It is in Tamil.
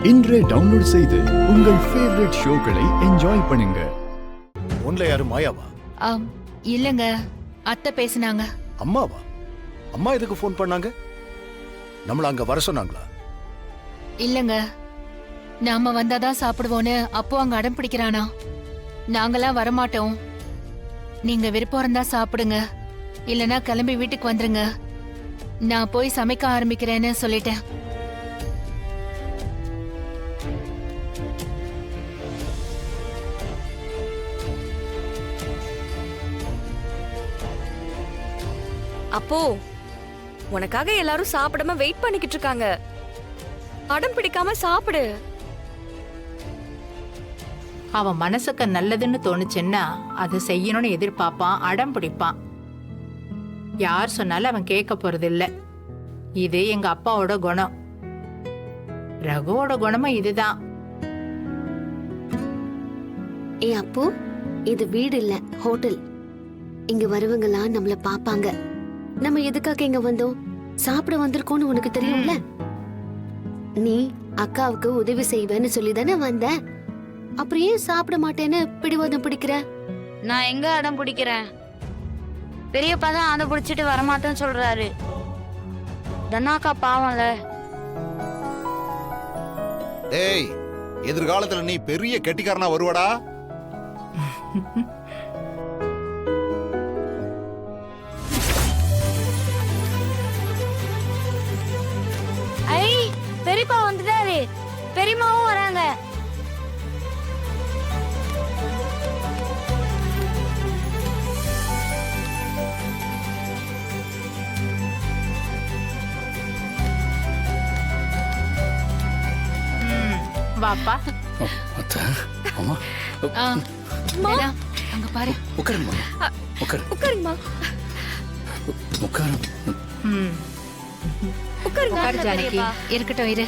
இன்றே டவுன்லோட் செய்து உங்கள் ஃபேவரட் ஷோக்களை என்ஜாய் பண்ணுங்க. உன்ல யாரு மாயாவா? இல்லங்க, அத்தை பேசினாங்க. அம்மாவா? அம்மா எதுக்கு ஃபோன் பண்ணாங்க? நம்மள அங்க வர சொன்னாங்களா? இல்லங்க, நாம வந்தாதான் சாப்பிடுவோன்னு அப்போ அங்க அடம் பிடிக்கிறானா. நாங்களாம் வரமாட்டோம், நீங்க விருப்பம் இருந்தா சாப்பிடுங்க, இல்லனா கிளம்பி வீட்டுக்கு வந்துருங்க, நான் போய் சமைக்க ஆரம்பிக்கிறேன்னு சொல்லிட்டேன். அப்போ உனக்காக எல்லாரும் சாப்பிடாம வெயிட் பண்ணிக்கிட்டு இருக்காங்க. அடம் பிடிக்காம சாப்பிடு. அவன் மனசுக்கு நல்லதுன்னு தோணுச்சுன்னா அது செய்யணும்னு எதிர்பார்ப்பான், அடம் பிடிப்பான். யார் சொன்னாலும் அவன் கேட்க போறது இல்ல. இது எங்க அப்பாவோட குணம். ரகுவோட குணமும் இதுதான். ஏ அப்போ, இது வீடு இல்ல, ஹோட்டல். இங்க வருவங்கலாம் நம்மள பாப்பாங்க. நம்ம எதுக்காக இங்க வந்தோம்? சாப்பிட வந்திருக்கோம்னு உனக்கு தெரியும்ல. நீ அக்காவுக்கு உதவி செய்வேன்னு சொல்லிதானே வந்த. அப்புறம் ஏன் சாப்பிட மாட்டேன்னு பிடிவாதம் பிடிக்கிற? நான் எங்க அடம் பிடிக்கிறேன்? பெரியப்பா தான் அடம் பிடிச்சிட்டு வரமாட்டேன்னு சொல்றாரு. தனாக்கா பாவம்ல. ஏய், எதிர்காலத்துல நீ பெரிய கெட்டிக்காரனா வருவடா. ஐ, பெரியப்பா வந்துட்டாரு, பெரியம்மாவும் வராங்க. வாப்பா. அங்க பாரு. உட்காருங்கம்மா. உட்காரு ஜானகி. இருக்கட்டும், இரு.